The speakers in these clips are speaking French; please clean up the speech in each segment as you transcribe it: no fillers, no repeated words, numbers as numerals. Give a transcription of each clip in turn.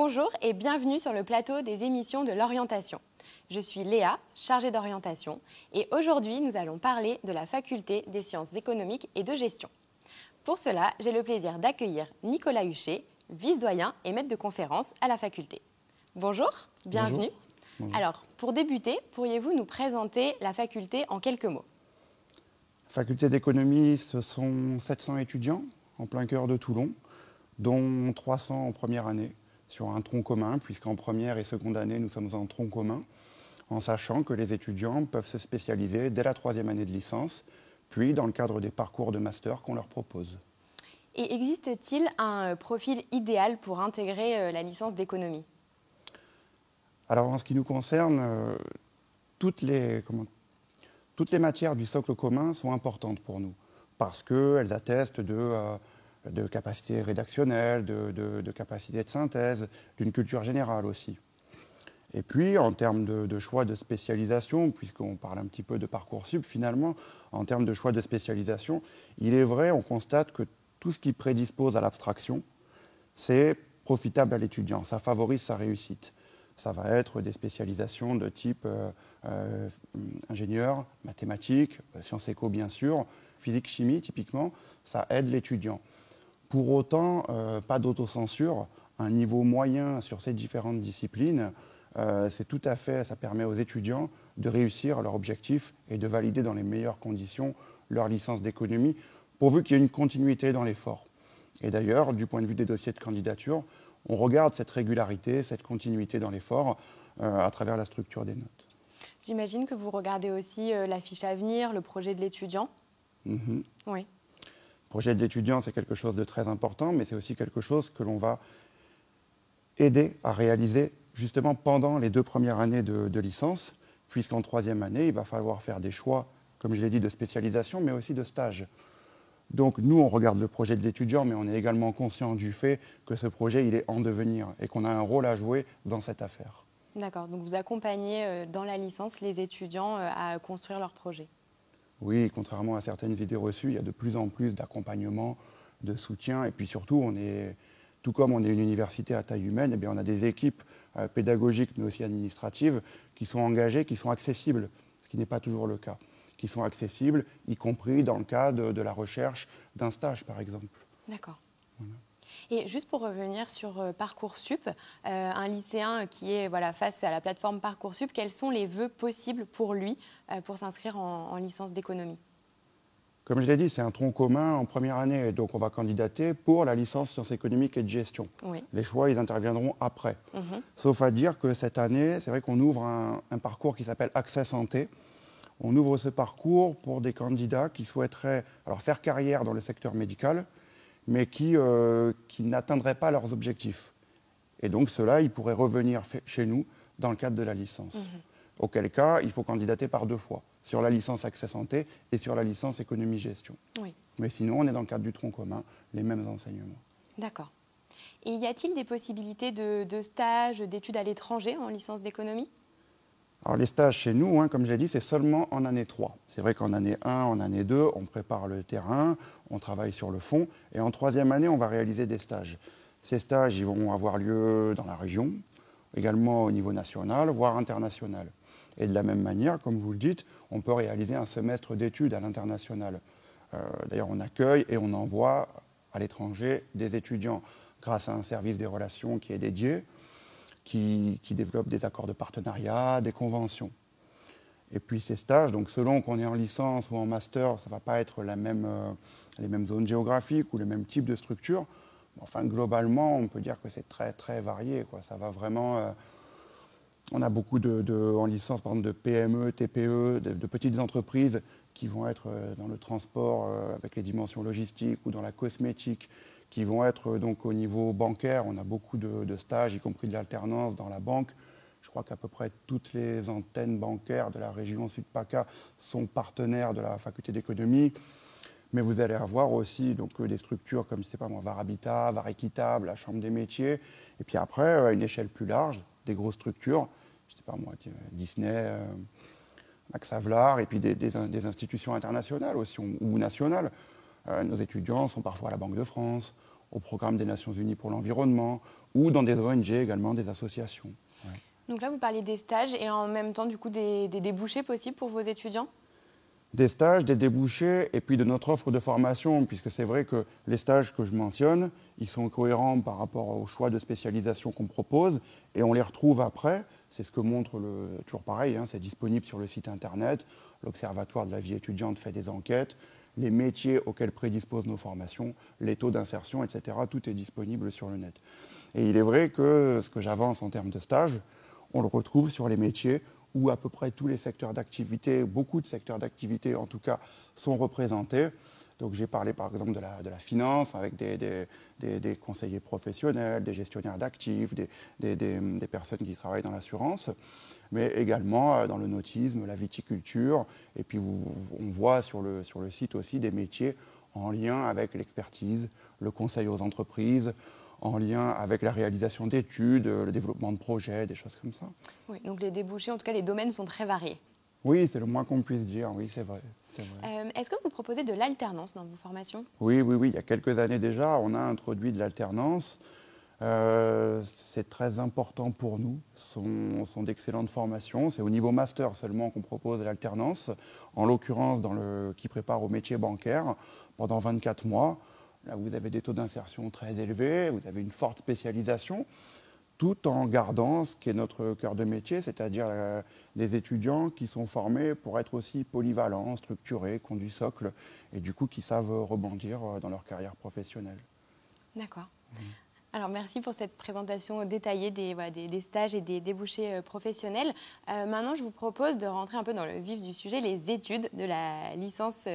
Bonjour et bienvenue sur le plateau des émissions de l'orientation. Je suis Léa, chargée d'orientation, et aujourd'hui nous allons parler de la faculté des sciences économiques et de gestion. Pour cela, j'ai le plaisir d'accueillir Nicolas Huchet, vice-doyen et maître de conférence à la faculté. Bonjour, bienvenue. Bonjour. Alors, pour débuter, pourriez-vous nous présenter la faculté en quelques mots? Faculté d'économie, ce sont 700 étudiants en plein cœur de Toulon, dont 300 en première année, sur un tronc commun, puisqu'en première et seconde année, nous sommes en tronc commun, en sachant que les étudiants peuvent se spécialiser dès la troisième année de licence, puis dans le cadre des parcours de master qu'on leur propose. Et existe-t-il un profil idéal pour intégrer la licence d'économie? Alors, en ce qui nous concerne, toutes les matières du socle commun sont importantes pour nous, parce qu'elles attestent de capacités rédactionnelles, de capacités de synthèse, d'une culture générale aussi. Et puis, en termes de choix de spécialisation, puisqu'on parle un petit peu de Parcoursup finalement, en termes de choix de spécialisation, il est vrai, on constate que tout ce qui prédispose à l'abstraction, c'est profitable à l'étudiant, ça favorise sa réussite. Ça va être des spécialisations de type ingénieur, mathématiques, sciences éco bien sûr, physique, chimie typiquement, ça aide l'étudiant. Pour autant, pas d'autocensure, un niveau moyen sur ces différentes disciplines, c'est tout à fait, ça permet aux étudiants de réussir leur objectif et de valider dans les meilleures conditions leur licence d'économie, pourvu qu'il y ait une continuité dans l'effort. Et d'ailleurs, du point de vue des dossiers de candidature, on regarde cette régularité, cette continuité dans l'effort à travers la structure des notes. J'imagine que vous regardez aussi la fiche à venir, le projet de l'étudiant. Mm-hmm. Oui. Le projet de l'étudiant, c'est quelque chose de très important, mais c'est aussi quelque chose que l'on va aider à réaliser justement pendant les 2 premières années de licence, puisqu'en 3e année, il va falloir faire des choix, comme je l'ai dit, de spécialisation, mais aussi de stage. Donc nous, on regarde le projet de l'étudiant, mais on est également conscient du fait que ce projet, il est en devenir et qu'on a un rôle à jouer dans cette affaire. D'accord, donc vous accompagnez dans la licence les étudiants à construire leur projet. Oui, contrairement à certaines idées reçues, il y a de plus en plus d'accompagnement, de soutien, et puis surtout, tout comme on est une université à taille humaine, eh bien, on a des équipes pédagogiques, mais aussi administratives, qui sont engagées, qui sont accessibles, ce qui n'est pas toujours le cas. Qui sont accessibles, y compris dans le cadre de la recherche d'un stage, par exemple. D'accord. Voilà. Et juste pour revenir sur Parcoursup, un lycéen qui est face à la plateforme Parcoursup, quels sont les vœux possibles pour lui pour s'inscrire en licence d'économie? Comme je l'ai dit, c'est un tronc commun en première année, donc on va candidater pour la licence sciences économiques et de gestion. Oui. Les choix, ils interviendront après. Mm-hmm. Sauf à dire que cette année, c'est vrai qu'on ouvre un parcours qui s'appelle Accès Santé. On ouvre ce parcours pour des candidats qui souhaiteraient faire carrière dans le secteur médical, mais qui n'atteindraient pas leurs objectifs. Et donc ceux-là, ils pourraient revenir chez nous dans le cadre de la licence. Mm-hmm. Auquel cas, il faut candidater par 2 fois, sur la licence Accès Santé et sur la licence Économie-Gestion. Oui. Mais sinon, on est dans le cadre du tronc commun, les mêmes enseignements. D'accord. Et y a-t-il des possibilités de stage, d'études à l'étranger en licence d'économie? Alors les stages chez nous, comme j'ai dit, c'est seulement en année 3. C'est vrai qu'en année 1, en année 2, on prépare le terrain, on travaille sur le fond, et en 3e année, on va réaliser des stages. Ces stages, ils vont avoir lieu dans la région, également au niveau national, voire international. Et de la même manière, comme vous le dites, on peut réaliser un semestre d'études à l'international. D'ailleurs, on accueille et on envoie à l'étranger des étudiants grâce à un service des relations qui est dédié, qui développe des accords de partenariat, des conventions. Et puis ces stages, donc selon qu'on est en licence ou en master, ça ne va pas être les mêmes zones géographiques ou le même type de structure. Enfin, globalement, on peut dire que c'est très, très varié, quoi. Ça va vraiment... on a beaucoup en licence, par exemple, de PME, TPE, de petites entreprises qui vont être dans le transport avec les dimensions logistiques ou dans la cosmétique, qui vont être donc au niveau bancaire. On a beaucoup de stages, y compris de l'alternance dans la banque. Je crois qu'à peu près toutes les antennes bancaires de la région Sud-PACA sont partenaires de la faculté d'économie. Mais vous allez avoir aussi donc, des structures comme, je sais pas moi, VAR Habitat, VAR Équitable, la Chambre des métiers. Et puis après, à une échelle plus large, des grosses structures, je sais pas moi, Disney, Max Havelaar, et puis des institutions internationales aussi, ou nationales. Nos étudiants sont parfois à la Banque de France, au programme des Nations Unies pour l'environnement ou dans des ONG également, des associations. Ouais. Donc là, vous parliez des stages et en même temps, du coup, des débouchés possibles pour vos étudiants? Des stages, des débouchés et puis de notre offre de formation, puisque c'est vrai que les stages que je mentionne, ils sont cohérents par rapport au choix de spécialisation qu'on propose et on les retrouve après. C'est ce que montre toujours pareil, hein, c'est disponible sur le site internet. L'Observatoire de la vie étudiante fait des enquêtes, les métiers auxquels prédisposent nos formations, les taux d'insertion, etc. Tout est disponible sur le net. Et il est vrai que ce que j'avance en termes de stages, on le retrouve sur les métiers où à peu près tous les secteurs d'activité, beaucoup de secteurs d'activité en tout cas, sont représentés. Donc j'ai parlé par exemple de la finance avec des conseillers professionnels, des gestionnaires d'actifs, des personnes qui travaillent dans l'assurance, mais également dans le nautisme, la viticulture. Et puis on voit sur le site aussi des métiers en lien avec l'expertise, le conseil aux entreprises, en lien avec la réalisation d'études, le développement de projets, des choses comme ça. Oui, donc les débouchés, en tout cas les domaines sont très variés. Oui, c'est le moins qu'on puisse dire, oui, c'est vrai. Est-ce que vous proposez de l'alternance dans vos formations? Oui, il y a quelques années déjà, on a introduit de l'alternance. C'est très important pour nous, ce sont d'excellentes formations. C'est au niveau master seulement qu'on propose de l'alternance, en l'occurrence qui prépare au métier bancaire pendant 24 mois. Là, vous avez des taux d'insertion très élevés, vous avez une forte spécialisation, tout en gardant ce qui est notre cœur de métier, c'est-à-dire des étudiants qui sont formés pour être aussi polyvalents, structurés, qui ont du socle, et du coup qui savent rebondir dans leur carrière professionnelle. D'accord. Alors, merci pour cette présentation détaillée des stages et des débouchés professionnels. Maintenant, je vous propose de rentrer un peu dans le vif du sujet, les études de la licence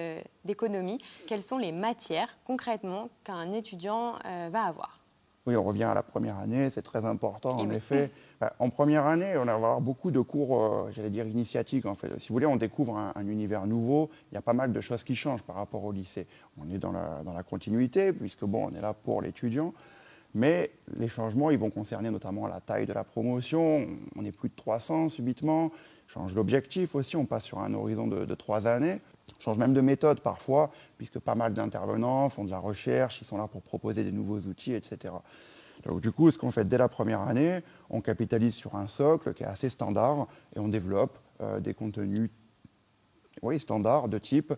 d'économie. Quelles sont les matières, concrètement, qu'un étudiant va avoir? Oui, on revient à la première année, c'est très important, en effet. En première année, on va avoir beaucoup de cours, j'allais dire, initiatiques, en fait. Si vous voulez, on découvre un univers nouveau. Il y a pas mal de choses qui changent par rapport au lycée. On est dans la continuité, puisque, bon, on est là pour l'étudiant. Mais les changements, ils vont concerner notamment la taille de la promotion. On est plus de 300 subitement. Change l'objectif aussi, on passe sur un horizon de 3 années. On change même de méthode parfois, puisque pas mal d'intervenants font de la recherche, ils sont là pour proposer des nouveaux outils, etc. Donc du coup, ce qu'on fait dès la première année, on capitalise sur un socle qui est assez standard et on développe des contenus standards de type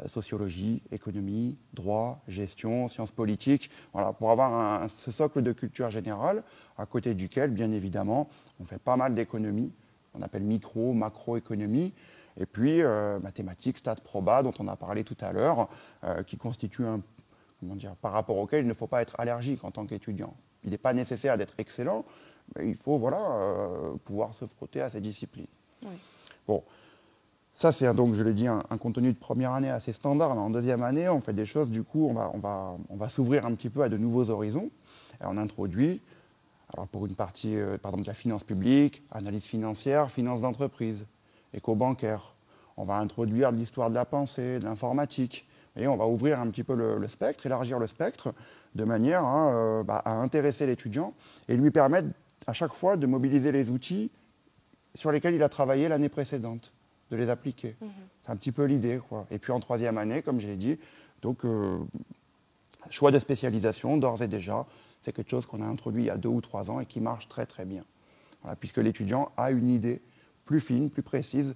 sociologie, économie, droit, gestion, sciences politiques, voilà, pour avoir ce socle de culture générale, à côté duquel, bien évidemment, on fait pas mal d'économies, on appelle micro, macroéconomie, et puis mathématiques, stats, proba, dont on a parlé tout à l'heure, qui constituent par rapport auquel il ne faut pas être allergique en tant qu'étudiant. Il n'est pas nécessaire d'être excellent, mais il faut pouvoir se frotter à ces disciplines. Oui. Bon. Ça, c'est donc, je l'ai dit, un contenu de première année assez standard. Mais en deuxième année, on fait des choses, du coup, on va s'ouvrir un petit peu à de nouveaux horizons. Et on introduit, alors pour une partie, par exemple, de la finance publique, analyse financière, finance d'entreprise, éco-bancaire. On va introduire de l'histoire de la pensée, de l'informatique. Et on va ouvrir un petit peu le spectre, élargir le spectre, de manière à intéresser l'étudiant et lui permettre à chaque fois de mobiliser les outils sur lesquels il a travaillé l'année précédente, de les appliquer. C'est un petit peu l'idée, quoi. Et puis en troisième année, comme je l'ai dit, donc choix de spécialisation, d'ores et déjà, c'est quelque chose qu'on a introduit il y a 2 ou 3 ans et qui marche très très bien. Voilà, puisque l'étudiant a une idée plus fine, plus précise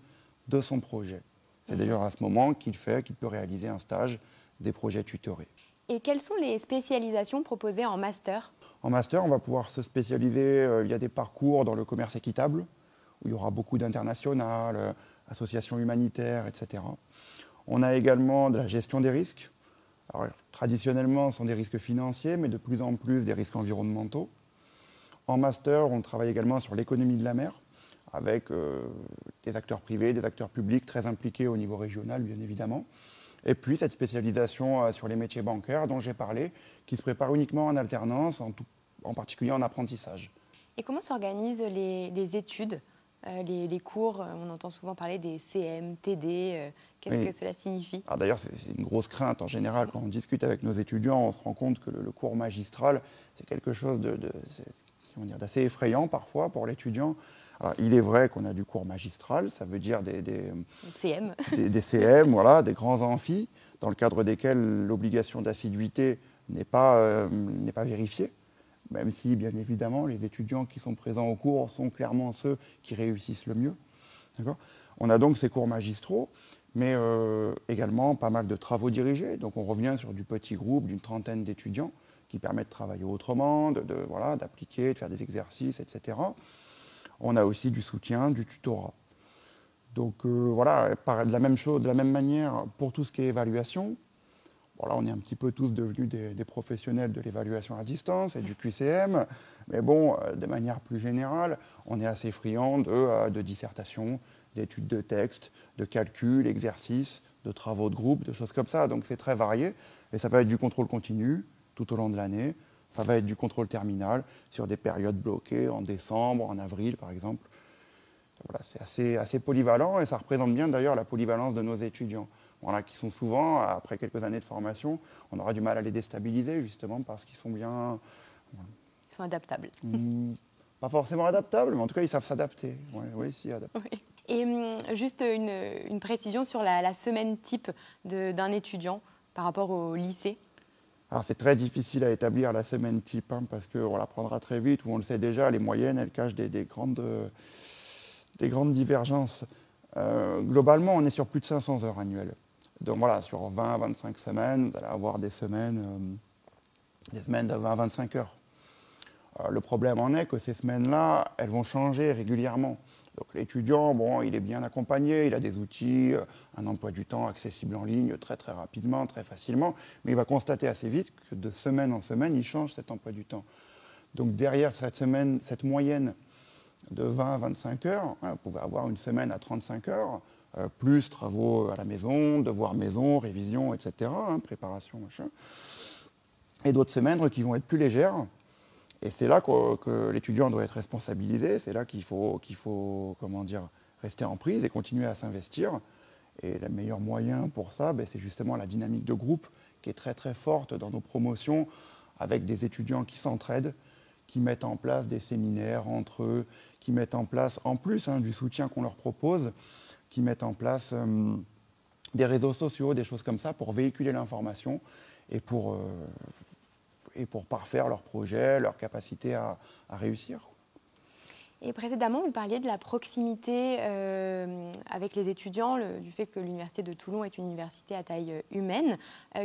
de son projet. C'est d'ailleurs à ce moment qu'il peut réaliser un stage, des projets tutorés. Et quelles sont les spécialisations proposées en master? En master, on va pouvoir se spécialiser, il y a des parcours dans le commerce équitable, où il y aura beaucoup d'international, associations humanitaires, etc. On a également de la gestion des risques. Alors, traditionnellement, ce sont des risques financiers, mais de plus en plus des risques environnementaux. En master, on travaille également sur l'économie de la mer, avec des acteurs privés, des acteurs publics très impliqués au niveau régional, bien évidemment. Et puis cette spécialisation sur les métiers bancaires dont j'ai parlé, qui se prépare uniquement en alternance, en particulier en apprentissage. Et comment s'organisent les études, les cours? On entend souvent parler des CM, TD. Qu'est-ce que cela signifie? D'ailleurs, c'est une grosse crainte en général. Quand on discute avec nos étudiants, on se rend compte que le cours magistral, c'est quelque chose d'assez effrayant parfois pour l'étudiant. Alors, il est vrai qu'on a du cours magistral, ça veut dire des CM, voilà, des grands amphis, dans le cadre desquels l'obligation d'assiduité n'est pas vérifié, même si, bien évidemment, les étudiants qui sont présents au cours sont clairement ceux qui réussissent le mieux. On a donc ces cours magistraux, mais également pas mal de travaux dirigés. Donc on revient sur du petit groupe d'une trentaine d'étudiants qui permettent de travailler autrement, d'appliquer, de faire des exercices, etc. On a aussi du soutien, du tutorat. Donc voilà, de la même manière pour tout ce qui est évaluation. Bon, là, on est un petit peu tous devenus des professionnels de l'évaluation à distance et du QCM, mais bon, de manière plus générale, on est assez friand de dissertation, d'études de texte, de calculs, exercices, de travaux de groupe, de choses comme ça. Donc c'est très varié, et ça va être du contrôle continu tout au long de l'année, ça va être du contrôle terminal sur des périodes bloquées en décembre, en avril par exemple. Voilà, c'est assez polyvalent, et ça représente bien d'ailleurs la polyvalence de nos étudiants. Voilà, qui sont souvent, après quelques années de formation, on aura du mal à les déstabiliser, justement, parce qu'ils sont bien... Ils sont adaptables. Pas forcément adaptables, mais en tout cas, ils savent s'adapter. Oui, si, adapter. Oui. Et juste une précision sur la semaine type d'un étudiant par rapport au lycée. Alors, c'est très difficile à établir la semaine type, hein, parce qu'on l'apprendra très vite, ou on le sait déjà, les moyennes, elles cachent des grandes divergences. Globalement, on est sur plus de 500 heures annuelles. Donc voilà, sur 20 à 25 semaines, vous allez avoir des semaines de 20 à 25 heures. Le problème en est que ces semaines-là, elles vont changer régulièrement. Donc l'étudiant, bon, il est bien accompagné, il a des outils, un emploi du temps accessible en ligne très très rapidement, très facilement, mais il va constater assez vite que de semaine en semaine, il change cet emploi du temps. Donc derrière cette moyenne de 20 à 25 heures, vous pouvez avoir une semaine à 35 heures, plus travaux à la maison, devoirs maison, révision, etc., préparation, machin. Et d'autres semaines qui vont être plus légères. Et c'est là que l'étudiant doit être responsabilisé, c'est là qu'il faut rester en prise et continuer à s'investir. Et le meilleur moyen pour ça, c'est justement la dynamique de groupe qui est très très forte dans nos promotions, avec des étudiants qui s'entraident, qui mettent en place des séminaires entre eux, qui mettent en place, en plus du soutien qu'on leur propose, qui mettent en place des réseaux sociaux, des choses comme ça, pour véhiculer l'information et pour parfaire leur projet, leur capacité à réussir. Et précédemment, vous parliez de la proximité avec les étudiants, du fait que l'Université de Toulon est une université à taille humaine.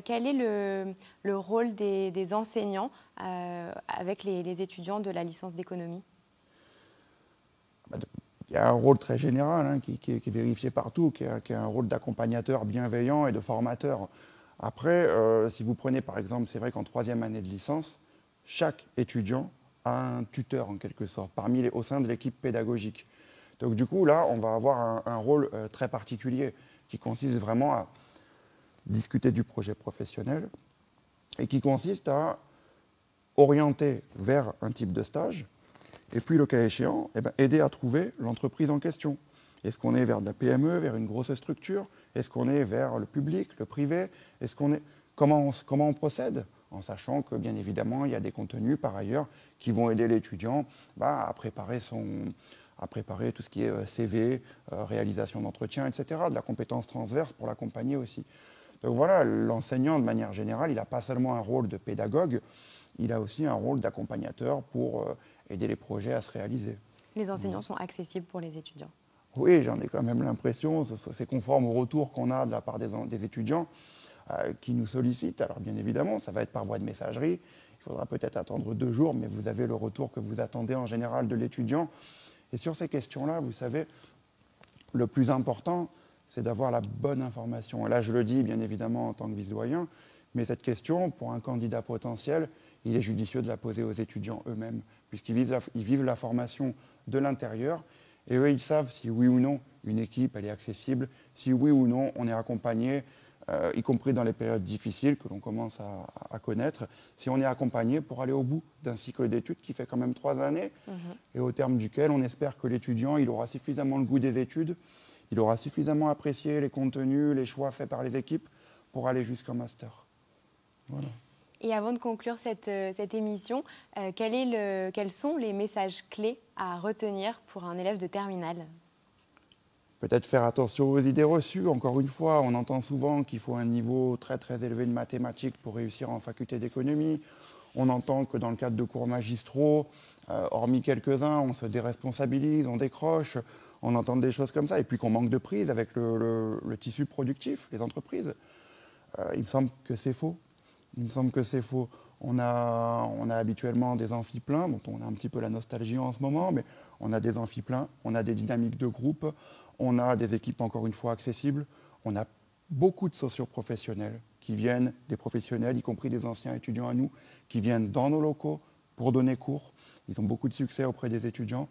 Quel est le rôle des enseignants avec les étudiants de la licence d'économie ? Il y a un rôle très général qui est vérifié partout, qui est un rôle d'accompagnateur bienveillant et de formateur. Après, si vous prenez par exemple, c'est vrai qu'en troisième année de licence, chaque étudiant a un tuteur en quelque sorte, au sein de l'équipe pédagogique. Donc du coup, là, on va avoir un rôle très particulier qui consiste vraiment à discuter du projet professionnel et qui consiste à orienter vers un type de stage et puis, le cas échéant, aider à trouver l'entreprise en question. Est-ce qu'on est vers de la PME, vers une grosse structure? Est-ce qu'on est vers le public, le privé? Comment on procède? En sachant que, bien évidemment, il y a des contenus, par ailleurs, qui vont aider l'étudiant à préparer tout ce qui est CV, réalisation d'entretien, etc., de la compétence transverse pour l'accompagner aussi. Donc voilà, l'enseignant, de manière générale, il n'a pas seulement un rôle de pédagogue, il a aussi un rôle d'accompagnateur pour aider les projets à se réaliser. Les enseignants sont accessibles pour les étudiants? Oui, j'en ai quand même l'impression. C'est conforme au retour qu'on a de la part des étudiants qui nous sollicitent. Alors bien évidemment, ça va être par voie de messagerie. Il faudra peut-être attendre 2 jours, mais vous avez le retour que vous attendez en général de l'étudiant. Et sur ces questions-là, vous savez, le plus important, c'est d'avoir la bonne information. Et là, je le dis bien évidemment en tant que vice-doyen, mais cette question, pour un candidat potentiel, il est judicieux de la poser aux étudiants eux-mêmes, puisqu'ils vivent la formation de l'intérieur, et eux, ils savent si oui ou non une équipe elle est accessible, si oui ou non on est accompagné, y compris dans les périodes difficiles que l'on commence à connaître, si on est accompagné pour aller au bout d'un cycle d'études qui fait quand même 3 années, et au terme duquel on espère que l'étudiant il aura suffisamment le goût des études, il aura suffisamment apprécié les contenus, les choix faits par les équipes pour aller jusqu'au master. Voilà. Et avant de conclure cette émission, quels sont les messages clés à retenir pour un élève de terminale? Peut-être faire attention aux idées reçues. Encore une fois, on entend souvent qu'il faut un niveau très très élevé de mathématiques pour réussir en faculté d'économie. On entend que dans le cadre de cours magistraux, hormis quelques-uns, on se déresponsabilise, on décroche, on entend des choses comme ça. Et puis qu'on manque de prise avec le tissu productif, les entreprises. Il me semble que c'est faux. Il me semble que c'est faux. On a habituellement des amphis pleins, dont on a un petit peu la nostalgie en ce moment, mais on a des amphis pleins, on a des dynamiques de groupe, on a des équipes encore une fois accessibles, on a beaucoup de socioprofessionnels qui viennent, des professionnels, y compris des anciens étudiants à nous, qui viennent dans nos locaux pour donner cours. Ils ont beaucoup de succès auprès des étudiants.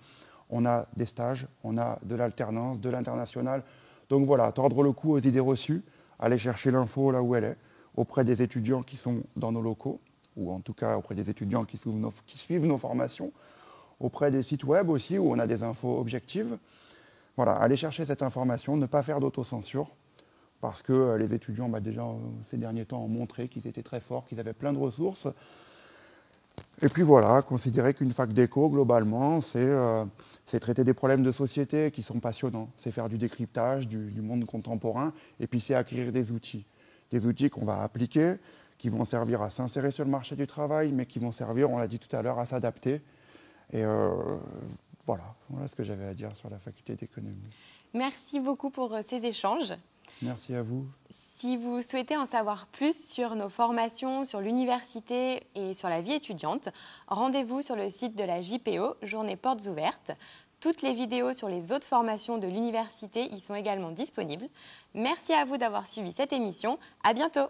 On a des stages, on a de l'alternance, de l'international. Donc voilà, tordre le cou aux idées reçues, aller chercher l'info là où elle est, auprès des étudiants qui sont dans nos locaux, ou en tout cas auprès des étudiants qui suivent nos formations, auprès des sites web aussi où on a des infos objectives. Voilà, aller chercher cette information, ne pas faire d'autocensure, parce que les étudiants, déjà ces derniers temps, ont montré qu'ils étaient très forts, qu'ils avaient plein de ressources. Et puis voilà, considérer qu'une fac d'éco, globalement, c'est traiter des problèmes de société qui sont passionnants. C'est faire du décryptage du monde contemporain, et puis c'est acquérir des outils. Des outils qu'on va appliquer, qui vont servir à s'insérer sur le marché du travail, mais qui vont servir, on l'a dit tout à l'heure, à s'adapter. Et voilà ce que j'avais à dire sur la faculté d'économie. Merci beaucoup pour ces échanges. Merci à vous. Si vous souhaitez en savoir plus sur nos formations, sur l'université et sur la vie étudiante, rendez-vous sur le site de la JPO, Journée Portes Ouvertes. Toutes les vidéos sur les autres formations de l'université y sont également disponibles. Merci à vous d'avoir suivi cette émission. À bientôt.